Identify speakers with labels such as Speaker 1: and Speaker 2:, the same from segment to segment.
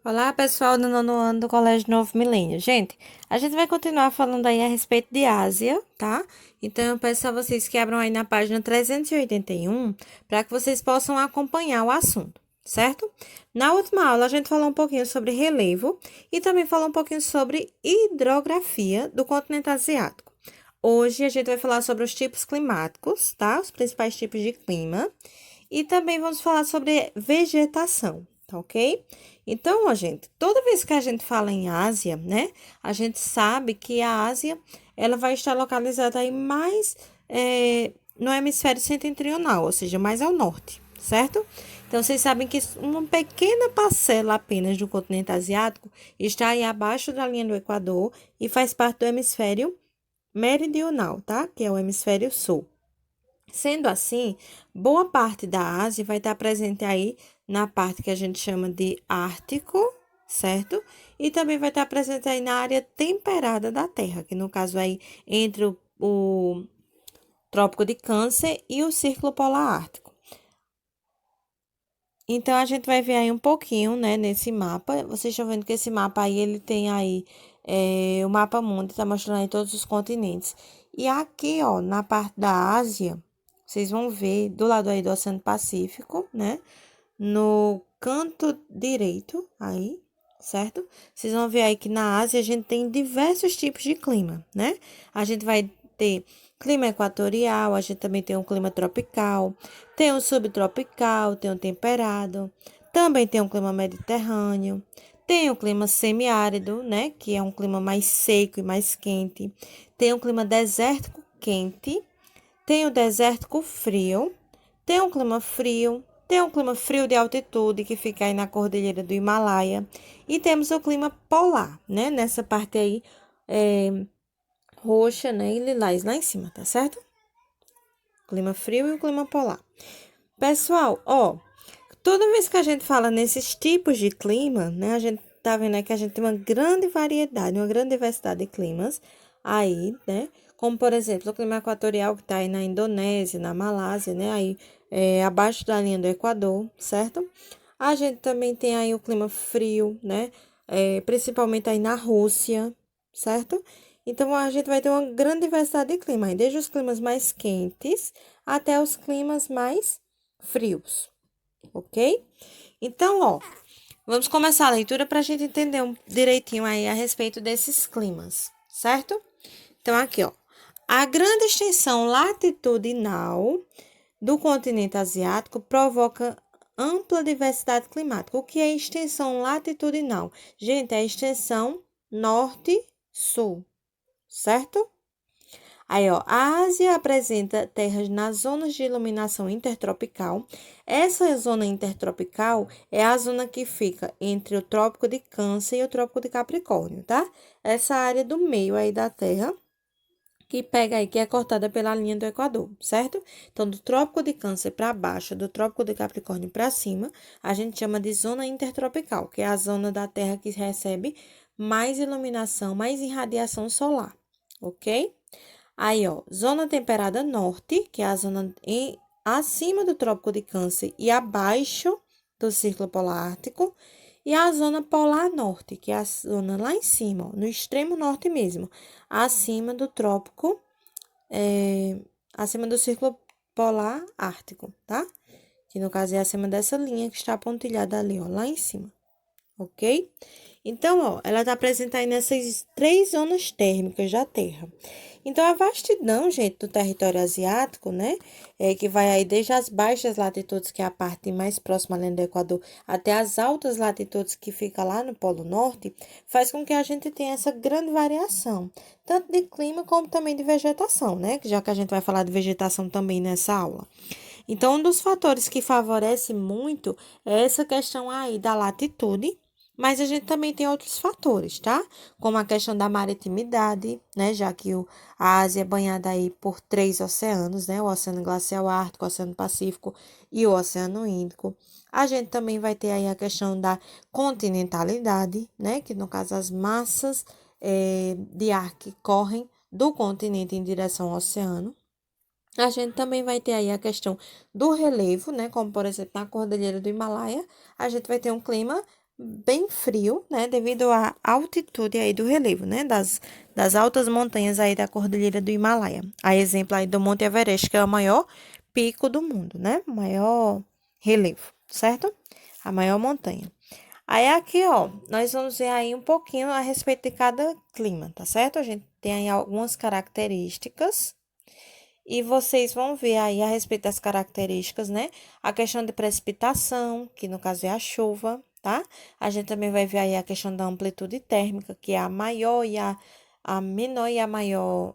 Speaker 1: Olá, pessoal do nono ano do Colégio Novo Milênio. Gente, a gente vai continuar falando aí a respeito de Ásia, tá? Então, eu peço a vocês que abram aí na página 381 para que vocês possam acompanhar o assunto, certo? Na última aula, a gente falou um pouquinho sobre relevo e também falou um pouquinho sobre hidrografia do continente asiático. Hoje, a gente vai falar sobre os tipos climáticos, tá? Os principais tipos de clima. E também vamos falar sobre vegetação, tá ok? Então, ó, gente, toda vez que a gente fala em Ásia, né, a gente sabe que a Ásia, ela vai estar localizada aí mais no hemisfério setentrional, ou seja, mais ao norte, certo? Então, vocês sabem que uma pequena parcela apenas do continente asiático está aí abaixo da linha do Equador e faz parte do hemisfério meridional, tá? Que é o hemisfério sul. Sendo assim, boa parte da Ásia vai estar presente aí na parte que a gente chama de Ártico, certo? E também vai estar presente aí na área temperada da Terra, que no caso aí entre o Trópico de Câncer e o Círculo Polar Ártico. Então, a gente vai ver aí um pouquinho, né, nesse mapa. Vocês estão vendo que esse mapa aí, ele tem aí o mapa mundo, tá mostrando aí todos os continentes. E aqui, ó, na parte da Ásia, vocês vão ver do lado aí do Oceano Pacífico, né, no canto direito aí, certo? Vocês vão ver aí que na Ásia a gente tem diversos tipos de clima, né? A gente vai ter clima equatorial, a gente também tem um clima tropical, tem um subtropical, tem um temperado, também tem um clima mediterrâneo, tem um clima semiárido, né, que é um clima mais seco e mais quente, tem um clima desértico quente, tem o desértico frio, tem um clima frio, tem um clima frio de altitude que fica aí na cordilheira do Himalaia e temos o clima polar, né, nessa parte aí roxa, né, e lilás lá em cima, tá certo? Clima frio e o clima polar. Pessoal, ó, toda vez que a gente fala nesses tipos de clima, né, a gente tá vendo aí que a gente tem uma grande variedade, uma grande diversidade de climas aí, né? Como, por exemplo, o clima equatorial que tá aí na Indonésia, na Malásia, né? Aí, abaixo da linha do Equador, certo? A gente também tem aí o clima frio, né? Principalmente aí na Rússia, certo? Então, a gente vai ter uma grande diversidade de clima, aí, desde os climas mais quentes até os climas mais frios, ok? Então, ó, vamos começar a leitura para a gente entender direitinho aí a respeito desses climas, certo? Então, aqui, ó, a grande extensão latitudinal do continente asiático provoca ampla diversidade climática. O que é extensão latitudinal? Gente, é a extensão norte-sul, certo? Aí, ó, a Ásia apresenta terras nas zonas de iluminação intertropical. Essa zona intertropical é a zona que fica entre o Trópico de Câncer e o Trópico de Capricórnio, tá? Essa área do meio aí da Terra, que pega aí, que é cortada pela linha do Equador, certo? Então, do Trópico de Câncer para baixo, do Trópico de Capricórnio para cima, a gente chama de zona intertropical, que é a zona da Terra que recebe mais iluminação, mais irradiação solar, ok? Aí, ó, zona temperada norte, que é a zona acima do Trópico de Câncer e abaixo do Círculo Polar Ártico. E a zona polar norte, que é a zona lá em cima, ó, no extremo norte mesmo, acima do Trópico, acima do Círculo Polar Ártico, tá? Que no caso é acima dessa linha que está pontilhada ali, ó, lá em cima, ok? Então, ó, ela está presente aí nessas três zonas térmicas da Terra. Então, a vastidão, gente, do território asiático, né, que vai aí desde as baixas latitudes, que é a parte mais próxima além do Equador, até as altas latitudes, que fica lá no Polo Norte, faz com que a gente tenha essa grande variação, tanto de clima como também de vegetação, né, já que a gente vai falar de vegetação também nessa aula. Então, um dos fatores que favorece muito é essa questão aí da latitude, mas a gente também tem outros fatores, tá? Como a questão da maritimidade, né? Já que a Ásia é banhada aí por três oceanos, né? O Oceano Glacial Ártico, o Oceano Pacífico e o Oceano Índico. A gente também vai ter aí a questão da continentalidade, né? Que no caso as massas de ar que correm do continente em direção ao oceano. A gente também vai ter aí a questão do relevo, né? Como, por exemplo, na Cordilheira do Himalaia, a gente vai ter um clima bem frio, né? Devido à altitude aí do relevo, né? Das altas montanhas aí da Cordilheira do Himalaia. A exemplo aí do Monte Everest, que é o maior pico do mundo, né? O maior relevo, certo? A maior montanha. Aí aqui, ó, nós vamos ver aí um pouquinho a respeito de cada clima, tá certo? A gente tem aí algumas características e vocês vão ver aí a respeito das características, né? A questão de precipitação, que no caso é a chuva, tá? A gente também vai ver aí a questão da amplitude térmica, que é a maior e a menor e a maior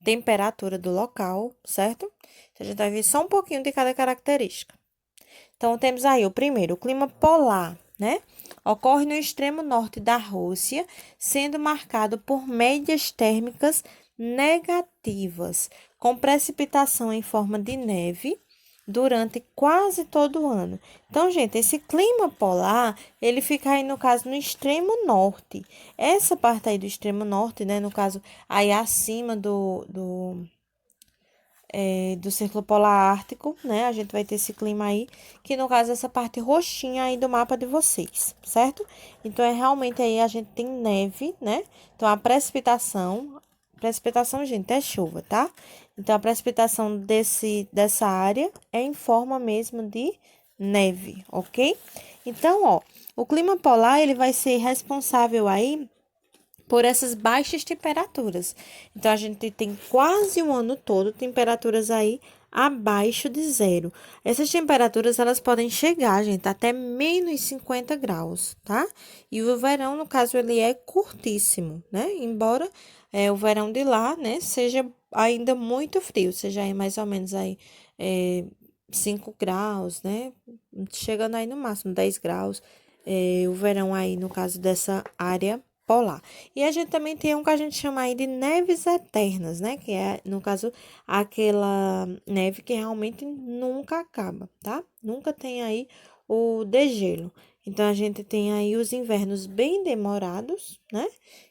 Speaker 1: temperatura do local, certo? Então, a gente vai ver só um pouquinho de cada característica. Então, temos aí o primeiro, o clima polar, né? Ocorre no extremo norte da Rússia, sendo marcado por médias térmicas negativas, com precipitação em forma de neve durante quase todo o ano. Então, gente, esse clima polar, ele fica aí, no caso, no extremo norte. Essa parte aí do extremo norte, né, no caso, aí acima do Círculo Polar Ártico, né? A gente vai ter esse clima aí, que no caso é essa parte roxinha aí do mapa de vocês, certo? Então, é realmente aí a gente tem neve, né? Então, a precipitação, gente, é chuva, tá? Então, a precipitação dessa área é em forma mesmo de neve, ok? Então, ó, o clima polar, ele vai ser responsável aí por essas baixas temperaturas. Então, a gente tem quase o ano todo temperaturas aí abaixo de zero. Essas temperaturas, elas podem chegar, gente, até menos 50 graus, tá? E o verão, no caso, ele é curtíssimo, né? Embora o verão de lá, né, seja ainda muito frio, seja aí mais ou menos aí 5 graus, né? Chegando aí no máximo 10 graus. O verão aí, no caso dessa área polar. E a gente também tem um que a gente chama aí de neves eternas, né? Que é, no caso, aquela neve que realmente nunca acaba, tá? Nunca tem aí o degelo. Então, a gente tem aí os invernos bem demorados, né?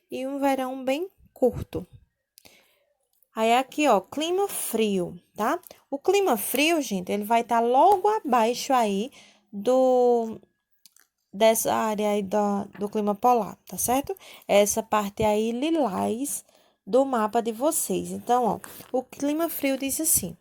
Speaker 1: E um verão bem curto. Aí, aqui, ó, clima frio, tá? O clima frio, gente, ele vai estar logo abaixo aí dessa área aí do clima polar, tá certo? Essa parte aí lilás do mapa de vocês. Então, ó, o clima frio diz assim.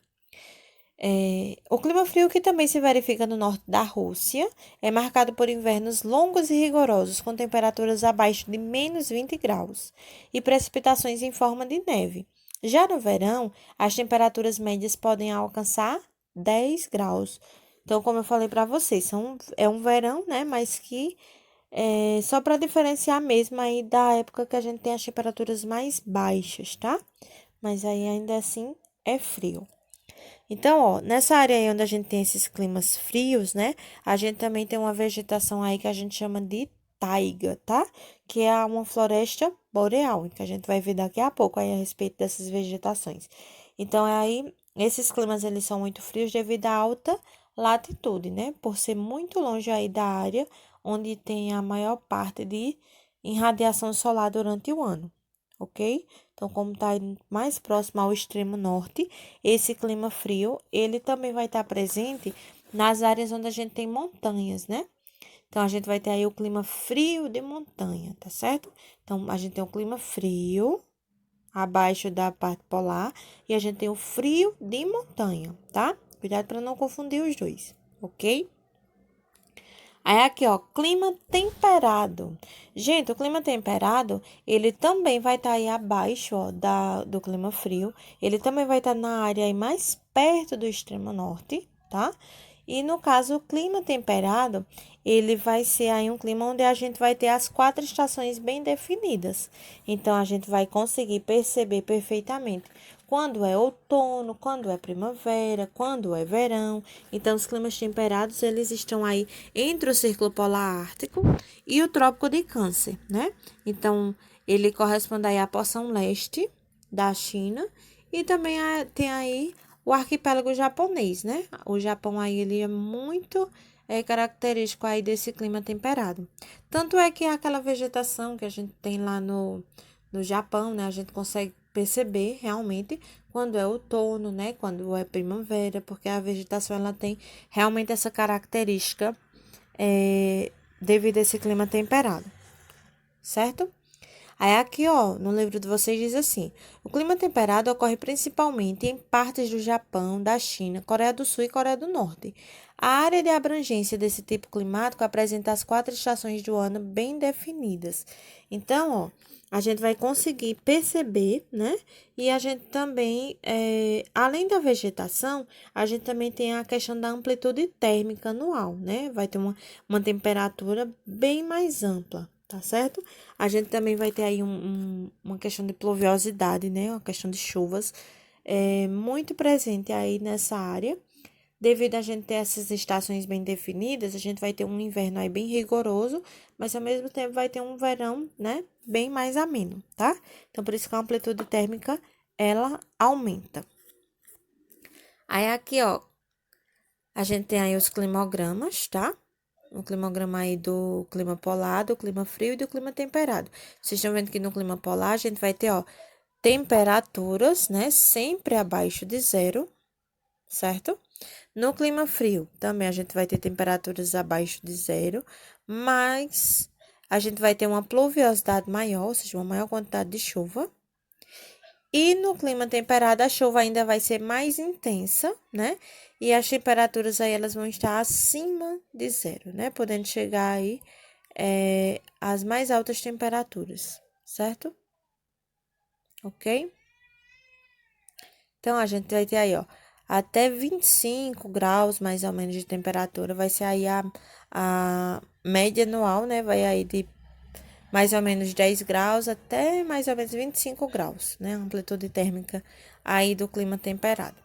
Speaker 1: O clima frio, que também se verifica no norte da Rússia, é marcado por invernos longos e rigorosos, com temperaturas abaixo de menos 20 graus e precipitações em forma de neve. Já no verão, as temperaturas médias podem alcançar 10 graus. Então, como eu falei para vocês, é um verão, né? Mas que só para diferenciar mesmo aí da época que a gente tem as temperaturas mais baixas, tá? Mas aí ainda assim é frio. Então, ó, nessa área aí onde a gente tem esses climas frios, né? A gente também tem uma vegetação aí que a gente chama de taiga, tá? Que é uma floresta boreal, que a gente vai ver daqui a pouco aí a respeito dessas vegetações. Então, esses climas eles são muito frios devido à alta latitude, né? Por ser muito longe aí da área onde tem a maior parte de irradiação solar durante o ano, ok? Então, como está mais próximo ao extremo norte, esse clima frio, ele também vai estar presente nas áreas onde a gente tem montanhas, né? Então, a gente vai ter aí o clima frio de montanha, tá certo? Então, a gente tem o clima frio abaixo da parte polar e a gente tem o frio de montanha, tá? Cuidado para não confundir os dois, ok? Aí aqui, ó, clima temperado. Gente, o clima temperado, ele também vai estar aí abaixo, ó, do clima frio. Ele também vai estar na área aí mais perto do extremo norte, tá? E no caso, o clima temperado, ele vai ser aí um clima onde a gente vai ter as 4 estações bem definidas. Então, a gente vai conseguir perceber perfeitamente quando é outono, quando é primavera, quando é verão. Então, os climas temperados, eles estão aí entre o Círculo Polar Ártico e o Trópico de Câncer, né? Então, ele corresponde aí à porção leste da China e também tem aí o arquipélago japonês, né? O Japão aí, ele é muito característico aí desse clima temperado. Tanto é que aquela vegetação que a gente tem lá no Japão, né? A gente consegue perceber realmente quando é outono, né? Quando é primavera, porque a vegetação ela tem realmente essa característica devido a esse clima temperado, certo? Aí aqui, ó, no livro de vocês diz assim: o clima temperado ocorre principalmente em partes do Japão, da China, Coreia do Sul e Coreia do Norte. A área de abrangência desse tipo climático apresenta as 4 estações do ano bem definidas. Então, ó, a gente vai conseguir perceber, né? E a gente também, além da vegetação, a gente também tem a questão da amplitude térmica anual, né? Vai ter uma temperatura bem mais ampla, tá certo? A gente também vai ter aí uma questão de pluviosidade, né? Uma questão de chuvas muito presente aí nessa área. Devido a gente ter essas estações bem definidas, a gente vai ter um inverno aí bem rigoroso, mas ao mesmo tempo vai ter um verão, né? Bem mais ameno, tá? Então, por isso que a amplitude térmica, ela aumenta. Aí aqui, ó, a gente tem aí os climogramas, tá? O climograma aí do clima polar, do clima frio e do clima temperado. Vocês estão vendo que no clima polar a gente vai ter, ó, temperaturas, né, sempre abaixo de zero, certo? No clima frio, também a gente vai ter temperaturas abaixo de zero, mas a gente vai ter uma pluviosidade maior, ou seja, uma maior quantidade de chuva. E no clima temperado, a chuva ainda vai ser mais intensa, né? E as temperaturas aí, elas vão estar acima de zero, né? Podendo chegar aí às mais altas temperaturas, certo? Ok? Então, a gente vai ter aí, ó, até 25 graus, mais ou menos, de temperatura. Vai ser aí a média anual, né? Vai aí de mais ou menos 10 graus até mais ou menos 25 graus, né? Amplitude térmica aí do clima temperado.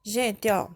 Speaker 1: Gente, ó,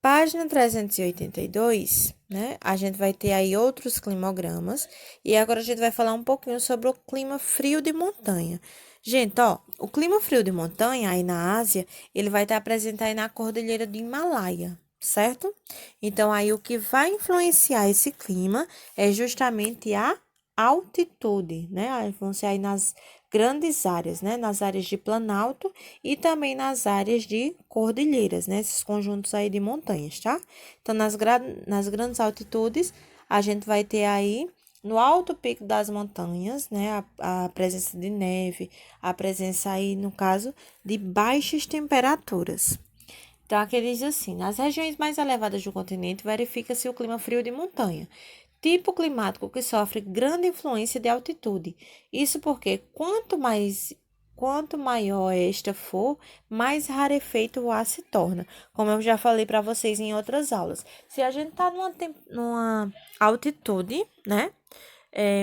Speaker 1: página 382, né? A gente vai ter aí outros climogramas e agora a gente vai falar um pouquinho sobre o clima frio de montanha. Gente, ó, o clima frio de montanha aí na Ásia, ele vai estar presente aí na Cordilheira do Himalaia, certo? Então, aí o que vai influenciar esse clima é justamente a altitude, né? Aí vão ser aí nas grandes áreas, né? Nas áreas de planalto e também nas áreas de cordilheiras, né? Esses conjuntos aí de montanhas, tá? Então, nas grandes altitudes, a gente vai ter aí no alto pico das montanhas, né, a presença de neve, a presença aí, no caso, de baixas temperaturas. Então, aqui diz assim: nas regiões mais elevadas do continente, verifica-se o clima frio de montanha, tipo climático que sofre grande influência de altitude. Isso porque quanto maior esta for, mais rarefeito o ar se torna. Como eu já falei para vocês em outras aulas. Se a gente está numa altitude, né?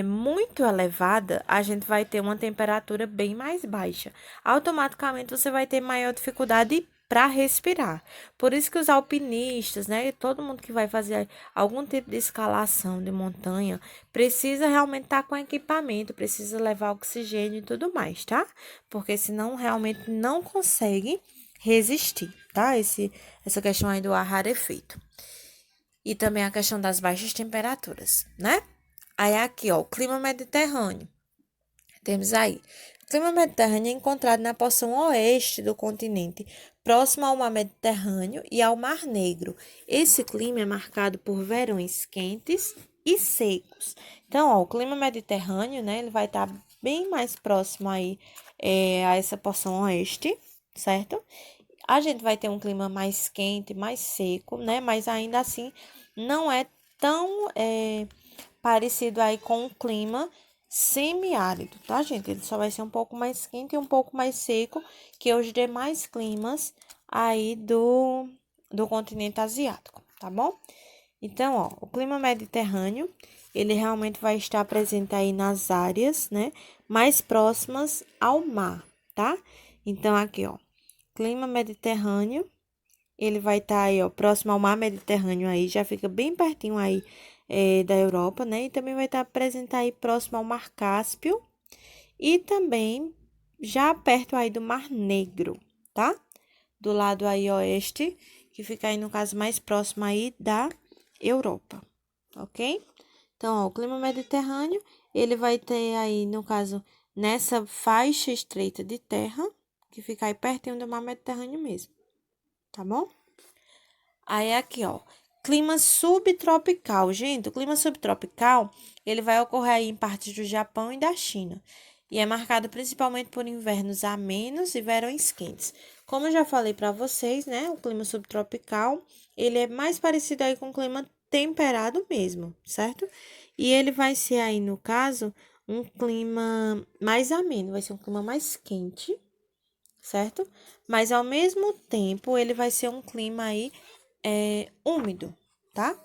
Speaker 1: Muito elevada, a gente vai ter uma temperatura bem mais baixa. Automaticamente você vai ter maior dificuldade para respirar. Por isso que os alpinistas, né, e todo mundo que vai fazer algum tipo de escalação de montanha, precisa realmente estar com equipamento, precisa levar oxigênio e tudo mais, tá? Porque senão realmente não consegue resistir, tá? Essa questão aí do ar rarefeito. E também a questão das baixas temperaturas, né? Aí aqui, ó, o clima mediterrâneo. Temos aí. O clima mediterrâneo é encontrado na porção oeste do continente, próximo ao mar Mediterrâneo e ao Mar Negro. Esse clima é marcado por verões quentes e secos. Então, ó, o clima mediterrâneo, né, ele vai estar bem mais próximo aí a essa porção oeste, certo? A gente vai ter um clima mais quente, mais seco, né? Mas ainda assim não é tão parecido aí com o clima semiárido, tá, gente? Ele só vai ser um pouco mais quente e um pouco mais seco que os demais climas aí do continente asiático, tá bom? Então, ó, o clima mediterrâneo, ele realmente vai estar presente aí nas áreas, né, mais próximas ao mar, tá? Então, aqui, ó, clima mediterrâneo, ele vai estar aí, ó, próximo ao mar Mediterrâneo aí, já fica bem pertinho aí da Europa, né? E também vai estar presente aí próximo ao Mar Cáspio e também já perto aí do Mar Negro, tá? Do lado aí oeste, que fica aí no caso mais próximo aí da Europa, ok? Então, ó, o clima mediterrâneo, ele vai ter aí, no caso, nessa faixa estreita de terra, que fica aí pertinho do mar Mediterrâneo mesmo, tá bom? Aí aqui, ó, Clima subtropical. Gente, o clima subtropical, ele vai ocorrer aí em partes do Japão e da China. E é marcado principalmente por invernos amenos e verões quentes. Como eu já falei para vocês, né, o clima subtropical, ele é mais parecido aí com o clima temperado mesmo, certo? E ele vai ser aí, no caso, um clima mais ameno, vai ser um clima mais quente, certo? Mas ao mesmo tempo, ele vai ser um clima aí úmido, tá?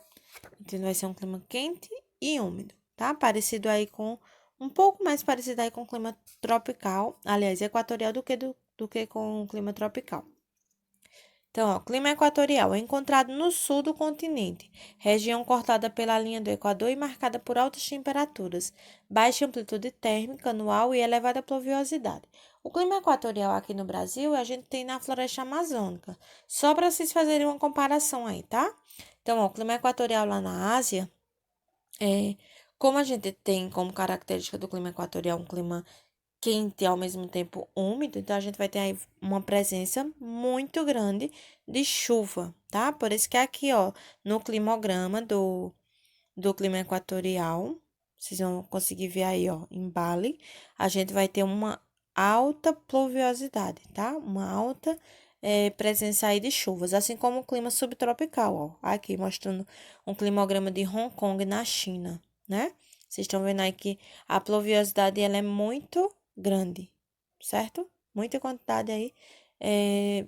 Speaker 1: Então, vai ser um clima quente e úmido, tá? Parecido aí com, um pouco mais parecido aí com o clima tropical, aliás, equatorial do que com o clima tropical. Então, ó, clima equatorial é encontrado no sul do continente, região cortada pela linha do Equador e marcada por altas temperaturas, baixa amplitude térmica anual e elevada pluviosidade. O clima equatorial aqui no Brasil, a gente tem na floresta amazônica, só para vocês fazerem uma comparação aí, tá? Então, ó, o clima equatorial lá na Ásia, como a gente tem como característica do clima equatorial um clima quente e ao mesmo tempo úmido, então a gente vai ter aí uma presença muito grande de chuva, tá? Por isso que aqui, ó, no climograma do clima equatorial, vocês vão conseguir ver aí, ó, em Bali, a gente vai ter uma alta pluviosidade, tá? Uma alta presença aí de chuvas, assim como o clima subtropical, ó, aqui mostrando um climograma de Hong Kong na China, né? Vocês estão vendo aí que a pluviosidade ela é muito grande, certo? Muita quantidade aí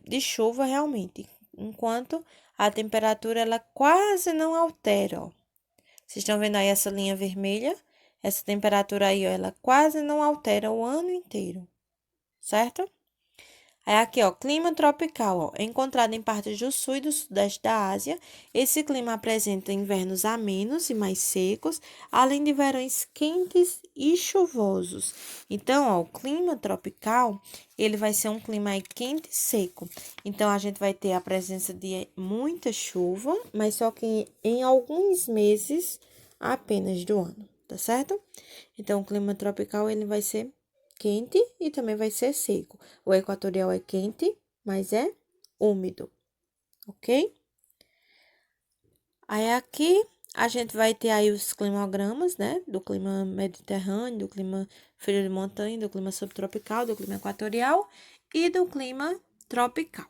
Speaker 1: de chuva realmente, enquanto a temperatura ela quase não altera, ó. Vocês estão vendo aí essa linha vermelha? Essa temperatura aí, ó, ela quase não altera o ano inteiro, certo? Aí aqui, ó, clima tropical, ó, é encontrado em partes do sul e do sudeste da Ásia. Esse clima apresenta invernos amenos e mais secos, além de verões quentes e chuvosos. Então, ó, o clima tropical, ele vai ser um clima aí quente e seco. Então, a gente vai ter a presença de muita chuva, mas só que em alguns meses apenas do ano, tá certo? Então, o clima tropical, ele vai ser quente e também vai ser seco. O equatorial é quente, mas é úmido, ok? Aí aqui a gente vai ter aí os climogramas, né? Do clima mediterrâneo, do clima frio de montanha, do clima subtropical, do clima equatorial e do clima tropical.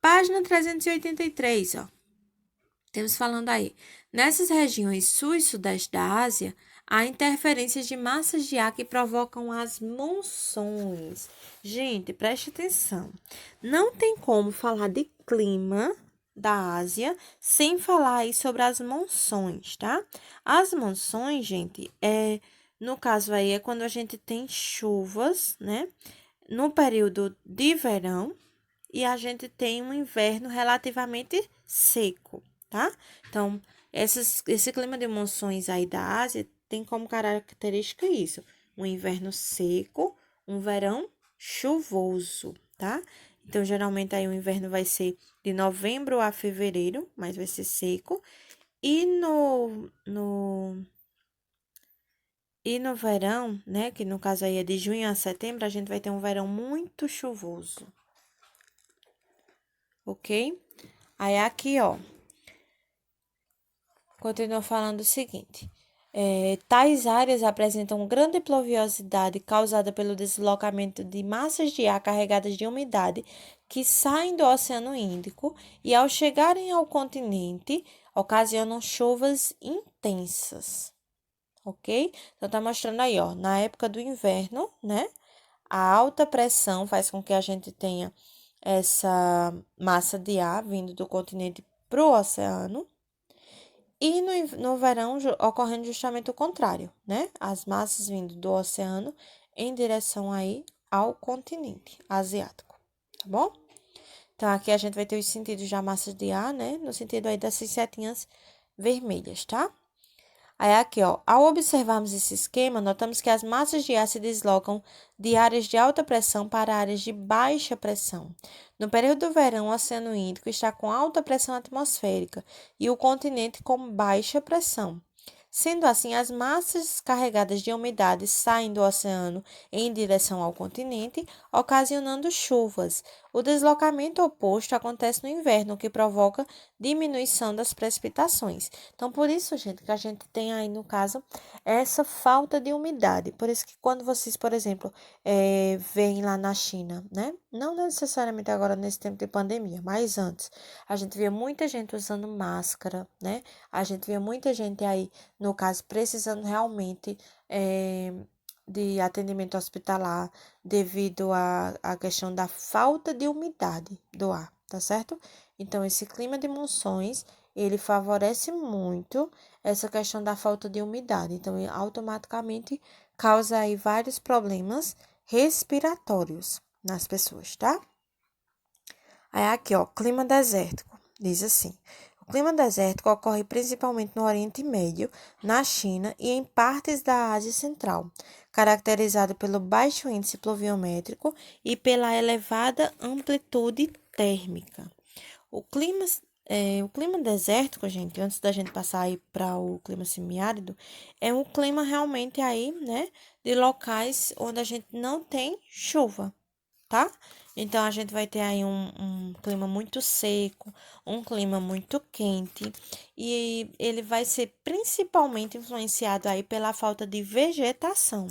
Speaker 1: Página 383, ó. Temos falando aí. Nessas regiões sul e sudeste da Ásia, há interferências de massas de ar que provocam as monções. Gente, preste atenção. Não tem como falar de clima da Ásia sem falar aí sobre as monções, tá? As monções, gente, no caso aí é quando a gente tem chuvas, né? No período de verão e a gente tem um inverno relativamente seco, tá? Então, esse clima de monções aí da Ásia tem como característica isso: um inverno seco, um verão chuvoso, tá? Então, geralmente aí o inverno vai ser de novembro a fevereiro, mas vai ser seco. E no verão, né, que no caso aí é de junho a setembro, a gente vai ter um verão muito chuvoso, ok? Aí aqui, ó, continua falando o seguinte: tais áreas apresentam grande pluviosidade causada pelo deslocamento de massas de ar carregadas de umidade que saem do Oceano Índico e, ao chegarem ao continente, ocasionam chuvas intensas, ok? Então, tá mostrando aí, ó, na época do inverno, né? A alta pressão faz com que a gente tenha essa massa de ar vindo do continente para o oceano. E no verão, ocorrendo justamente o contrário, né? As massas vindo do oceano em direção aí ao continente asiático, tá bom? Então, aqui a gente vai ter os sentidos da massa de ar, né? No sentido aí dessas setinhas vermelhas, tá? Aí aqui, ó, ao observarmos esse esquema, notamos que as massas de ar se deslocam de áreas de alta pressão para áreas de baixa pressão. No período do verão, o Oceano Índico está com alta pressão atmosférica e o continente com baixa pressão. Sendo assim, as massas carregadas de umidade saem do oceano em direção ao continente, ocasionando chuvas. O deslocamento oposto acontece no inverno, o que provoca diminuição das precipitações. Então, por isso, gente, que a gente tem aí, no caso, essa falta de umidade. Por isso que quando vocês, por exemplo, veem lá na China, né? Não necessariamente agora nesse tempo de pandemia, mas antes, a gente via muita gente usando máscara, né? A gente via muita gente aí, no caso, precisando realmente de atendimento hospitalar devido à questão da falta de umidade do ar, tá certo? Então, esse clima de monções, ele favorece muito essa questão da falta de umidade. Então, ele automaticamente causa aí vários problemas respiratórios nas pessoas, tá? Aí aqui, ó, clima desértico. Diz assim: o clima desértico ocorre principalmente no Oriente Médio, na China e em partes da Ásia Central, caracterizado pelo baixo índice pluviométrico e pela elevada amplitude térmica. O clima desértico, gente, antes da gente passar aí para o clima semiárido, é um clima realmente aí, né, de locais onde a gente não tem chuva, tá? Então, a gente vai ter aí um clima muito seco, um clima muito quente, e ele vai ser principalmente influenciado aí pela falta de vegetação.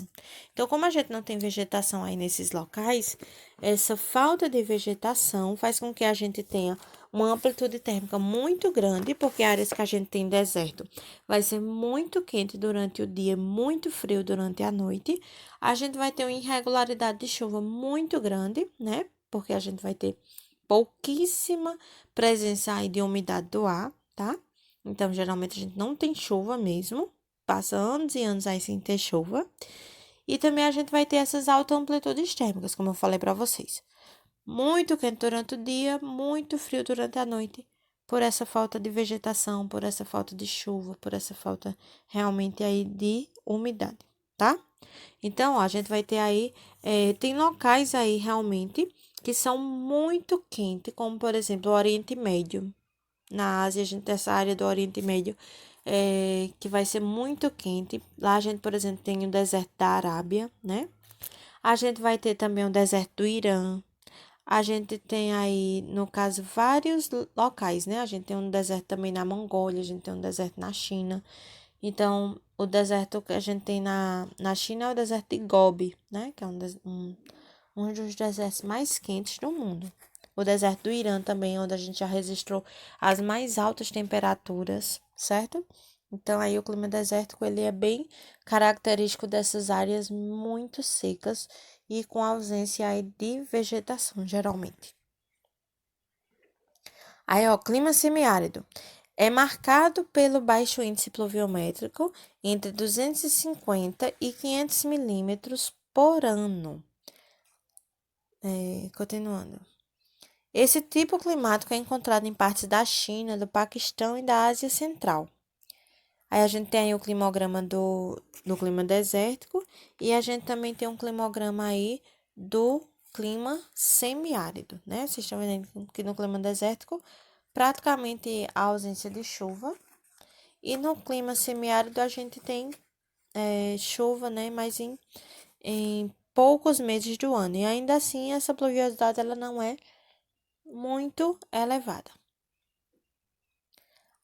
Speaker 1: Então, como a gente não tem vegetação aí nesses locais, essa falta de vegetação faz com que a gente tenha uma amplitude térmica muito grande, porque áreas que a gente tem deserto vai ser muito quente durante o dia, muito frio durante a noite. A gente vai ter uma irregularidade de chuva muito grande, né? Porque a gente vai ter pouquíssima presença aí de umidade do ar, tá? Então, geralmente a gente não tem chuva mesmo, passa anos e anos aí sem ter chuva. E também a gente vai ter essas altas amplitudes térmicas, como eu falei para vocês. Muito quente durante o dia, muito frio durante a noite, por essa falta de vegetação, por essa falta de chuva, por essa falta realmente aí de umidade, tá? Então, ó, a gente vai ter aí, tem locais aí realmente que são muito quentes, como por exemplo o Oriente Médio. Na Ásia, a gente tem essa área do Oriente Médio que vai ser muito quente. Lá a gente, por exemplo, tem o deserto da Arábia, né? A gente vai ter também o deserto do Irã. A gente tem aí, no caso, vários locais, né? A gente tem um deserto também na Mongólia, a gente tem um deserto na China. Então, o deserto que a gente tem na China é o deserto de Gobi, né? Que é um dos desertos mais quentes do mundo. O deserto do Irã também, onde a gente já registrou as mais altas temperaturas, certo? Então, aí o clima desértico, ele é bem característico dessas áreas muito secas e com ausência aí de vegetação, geralmente. Aí, ó, clima semiárido. É marcado pelo baixo índice pluviométrico, entre 250 e 500 milímetros por ano. Continuando. Esse tipo climático é encontrado em partes da China, do Paquistão e da Ásia Central. Aí a gente tem aí o climograma do clima desértico e a gente também tem um climograma aí do clima semiárido, né? Vocês estão vendo que no clima desértico, praticamente a ausência de chuva. E no clima semiárido a gente tem chuva, né? Mas em poucos meses do ano. E ainda assim, essa pluviosidade ela não é muito elevada.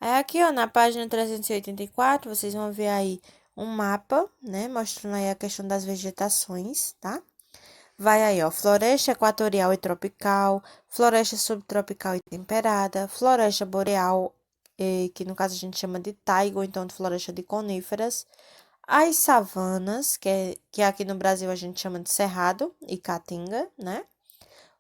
Speaker 1: Aí aqui, ó, na página 384, vocês vão ver aí um mapa, né, mostrando aí a questão das vegetações, tá? Vai aí, ó, floresta equatorial e tropical, floresta subtropical e temperada, floresta boreal, que no caso a gente chama de taiga, ou então de floresta de coníferas, as savanas, que aqui no Brasil a gente chama de cerrado e caatinga, né?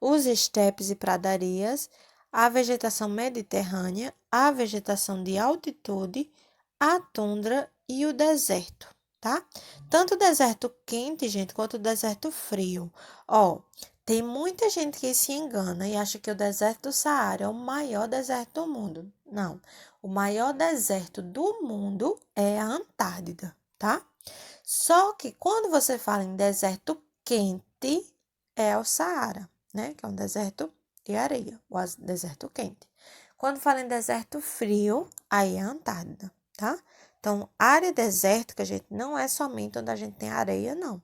Speaker 1: Os estepes e pradarias, a vegetação mediterrânea, a vegetação de altitude, a tundra e o deserto, tá? Tanto o deserto quente, gente, quanto o deserto frio. Ó, tem muita gente que se engana e acha que o deserto do Saara é o maior deserto do mundo. Não, o maior deserto do mundo é a Antártida, tá? Só que quando você fala em deserto quente, é o Saara, né? Que é um deserto de areia, o deserto quente. Quando fala em deserto frio, aí é a Antártida, tá? Então, área desértica, gente, não é somente onde a gente tem areia, não.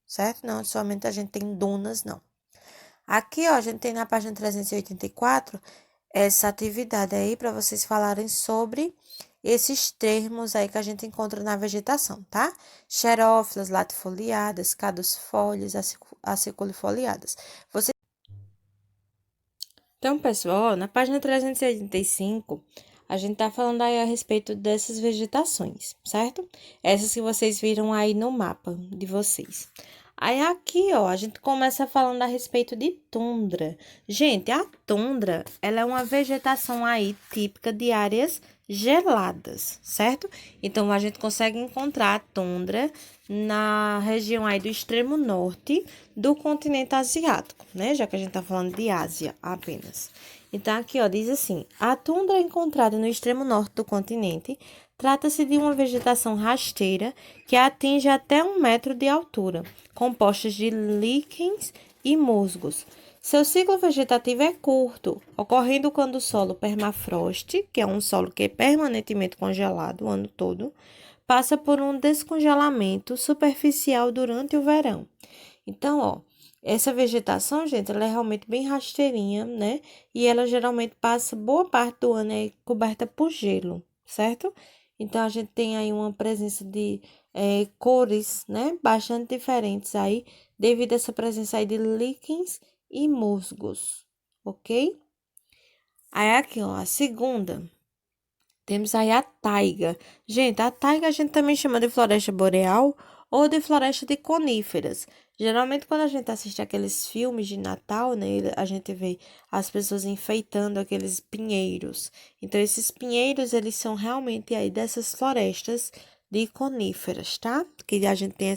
Speaker 1: Certo? Não é somente a gente tem dunas, não. Aqui, ó, a gente tem na página 384 essa atividade aí para vocês falarem sobre esses termos aí que a gente encontra na vegetação, tá? Xerófilas, latifoliadas, caducifólias, aciculifoliadas. Então, pessoal, na página 385, a gente tá falando aí a respeito dessas vegetações, certo? Essas que vocês viram aí no mapa de vocês. Aí aqui, ó, a gente começa falando a respeito de tundra. Gente, a tundra, ela é uma vegetação aí típica de áreas geladas, certo? Então, a gente consegue encontrar a tundra na região aí do extremo norte do continente asiático, né? Já que a gente tá falando de Ásia apenas. Então, aqui, ó, diz assim: a tundra encontrada no extremo norte do continente trata-se de uma vegetação rasteira que atinge até 1 metro de altura, compostas de líquens e musgos. Seu ciclo vegetativo é curto, ocorrendo quando o solo permafrost, que é um solo que é permanentemente congelado o ano todo, passa por um descongelamento superficial durante o verão. Então, ó, essa vegetação, gente, ela é realmente bem rasteirinha, né? E ela geralmente passa boa parte do ano aí coberta por gelo, certo? Então, a gente tem aí uma presença de cores, né? Bastante diferentes aí, devido a essa presença aí de líquens e musgos, ok? Aí, aqui, ó, a segunda. Temos aí a taiga. Gente, a taiga a gente também chama de floresta boreal ou de floresta de coníferas. Geralmente, quando a gente assiste aqueles filmes de Natal, né, a gente vê as pessoas enfeitando aqueles pinheiros. Então, esses pinheiros, eles são realmente aí dessas florestas de coníferas, tá? Que a gente tem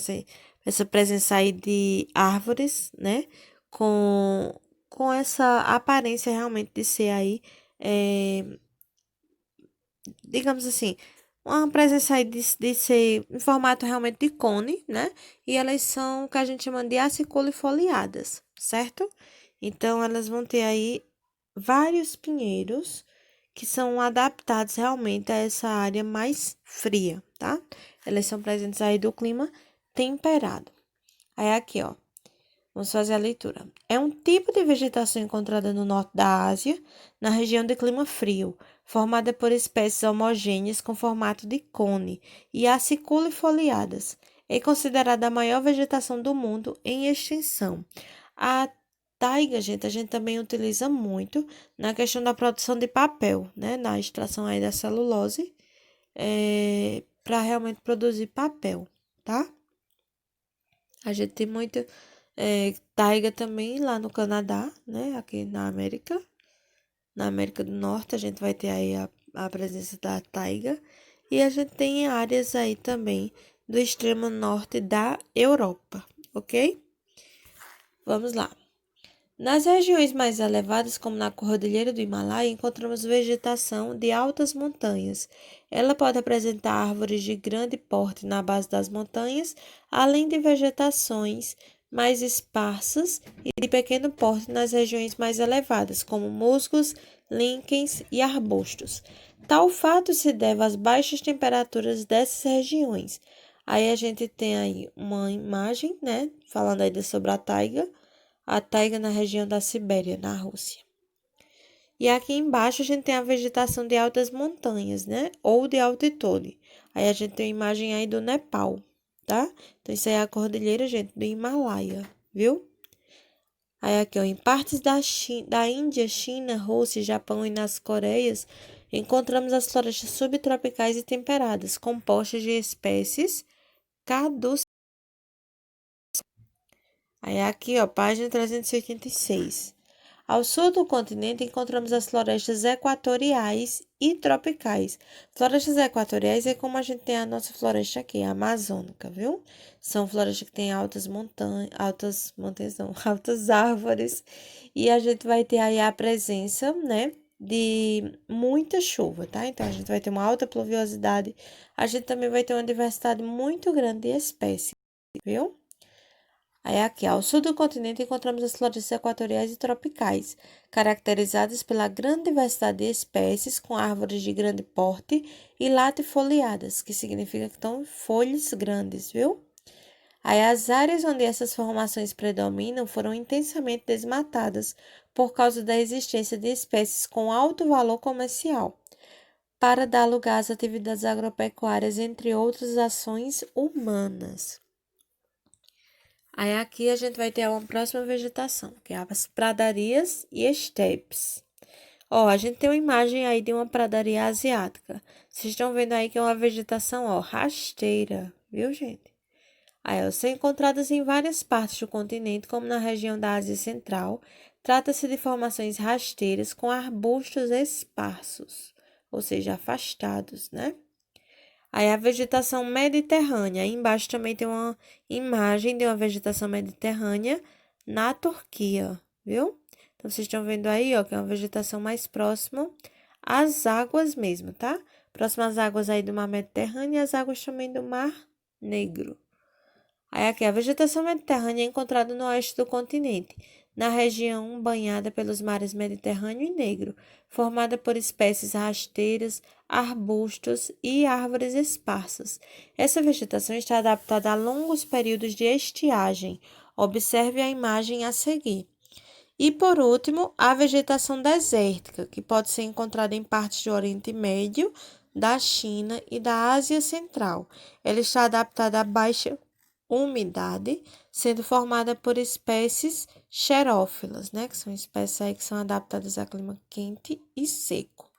Speaker 1: essa presença aí de árvores, né, com, com essa aparência realmente de ser aí digamos assim, uma presença aí de ser em formato realmente de cone, né? E elas são o que a gente chama de aciculifoliadas, certo? Então, elas vão ter aí vários pinheiros que são adaptados realmente a essa área mais fria, tá? Elas são presentes aí do clima temperado. Aí, aqui, ó. Vamos fazer a leitura. É um tipo de vegetação encontrada no norte da Ásia, na região de clima frio, formada por espécies homogêneas com formato de cone e aciculifoliadas. É considerada a maior vegetação do mundo em extinção. A taiga, gente, a gente também utiliza muito na questão da produção de papel, né? Na extração aí da celulose, para realmente produzir papel, tá? A gente tem muita taiga também lá no Canadá, né? Aqui na América do Norte, a gente vai ter aí a presença da taiga. E a gente tem áreas aí também do extremo norte da Europa, ok? Vamos lá. Nas regiões mais elevadas, como na Cordilheira do Himalaia, encontramos vegetação de altas montanhas. Ela pode apresentar árvores de grande porte na base das montanhas, além de vegetações mais esparsas e de pequeno porte nas regiões mais elevadas, como musgos, líquens e arbustos. Tal fato se deve às baixas temperaturas dessas regiões. Aí a gente tem aí uma imagem, né, falando aí sobre a taiga na região da Sibéria, na Rússia. E aqui embaixo a gente tem a vegetação de altas montanhas, né? Ou de altitude. Aí a gente tem a imagem aí do Nepal, tá? Então, isso aí é a cordilheira, gente, do Himalaia, viu? Aí aqui, ó, em partes da Índia, China, Rússia, Japão e nas Coreias, encontramos as florestas subtropicais e temperadas, compostas de espécies caducifólias. Aí aqui, ó, página 386. Ao sul do continente, encontramos as florestas equatoriais e tropicais. Florestas equatoriais é como a gente tem a nossa floresta aqui, a amazônica, viu? São florestas que têm altas montanhas não, altas árvores. E a gente vai ter aí a presença, né, de muita chuva, tá? Então, a gente vai ter uma alta pluviosidade. A gente também vai ter uma diversidade muito grande de espécies, viu? Aí aqui, ao sul do continente, encontramos as florestas equatoriais e tropicais, caracterizadas pela grande diversidade de espécies, com árvores de grande porte e latifoliadas, que significa que estão folhas grandes, viu? Aí as áreas onde essas formações predominam foram intensamente desmatadas por causa da existência de espécies com alto valor comercial, para dar lugar às atividades agropecuárias, entre outras ações humanas. Aí aqui a gente vai ter uma próxima vegetação, que é as pradarias e estepes. Ó, a gente tem uma imagem aí de uma pradaria asiática. Vocês estão vendo aí que é uma vegetação, ó, rasteira, viu, gente? Aí, ó, são encontradas em várias partes do continente, como na região da Ásia Central. Trata-se de formações rasteiras com arbustos esparsos, ou seja, afastados, né? Aí a vegetação mediterrânea. Aí embaixo também tem uma imagem de uma vegetação mediterrânea na Turquia, viu? Então, vocês estão vendo aí, ó, que é uma vegetação mais próxima às águas mesmo, tá? Próximo às águas aí do Mar Mediterrâneo e às águas também do Mar Negro. Aí aqui, a vegetação mediterrânea é encontrada no oeste do continente, na região banhada pelos mares Mediterrâneo e Negro, formada por espécies rasteiras, arbustos e árvores esparsas. Essa vegetação está adaptada a longos períodos de estiagem. Observe a imagem a seguir. E, por último, a vegetação desértica, que pode ser encontrada em partes do Oriente Médio, da China e da Ásia Central. Ela está adaptada a baixa umidade, sendo formada por espécies xerófilas, né? Que são espécies aí que são adaptadas a clima quente e seco.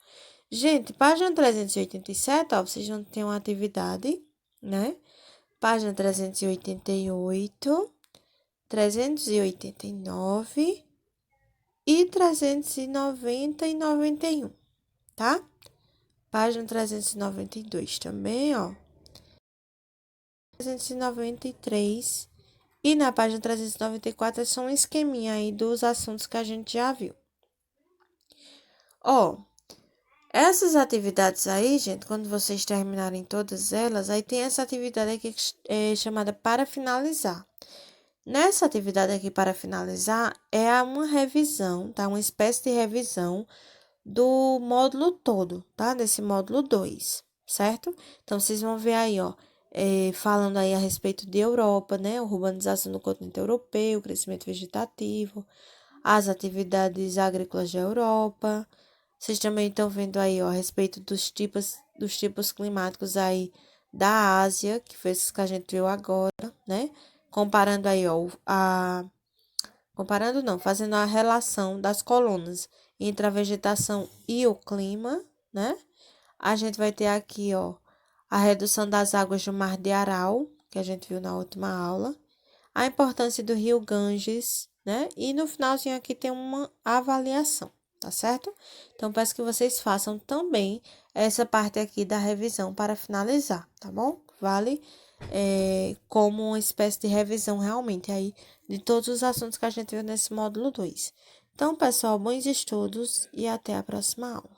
Speaker 1: Gente, página 387, ó, vocês vão ter uma atividade, né? Página 388, 389 e 390 e 91, tá? Página 392 também, ó. 393 e na página 394 é só um esqueminha aí dos assuntos que a gente já viu. Ó, essas atividades aí, gente, quando vocês terminarem todas elas, aí tem essa atividade aqui que é chamada para finalizar. Nessa atividade aqui para finalizar é uma revisão, tá? Uma espécie de revisão do módulo todo, tá? Desse módulo 2, certo? Então, vocês vão ver aí, ó, falando aí a respeito de Europa, né? A urbanização do continente europeu, o crescimento vegetativo, as atividades agrícolas da Europa. Vocês também estão vendo aí, ó, a respeito dos tipos climáticos aí da Ásia, que foi isso que a gente viu agora, né? Comparando aí, ó, comparando não, fazendo a relação das colunas entre a vegetação e o clima, né? A gente vai ter aqui, ó, a redução das águas do Mar de Aral, que a gente viu na última aula, a importância do rio Ganges, né? E no finalzinho aqui tem uma avaliação, tá certo? Então, peço que vocês façam também essa parte aqui da revisão para finalizar, tá bom? Vale como uma espécie de revisão realmente aí de todos os assuntos que a gente viu nesse módulo 2. Então, pessoal, bons estudos e até a próxima aula.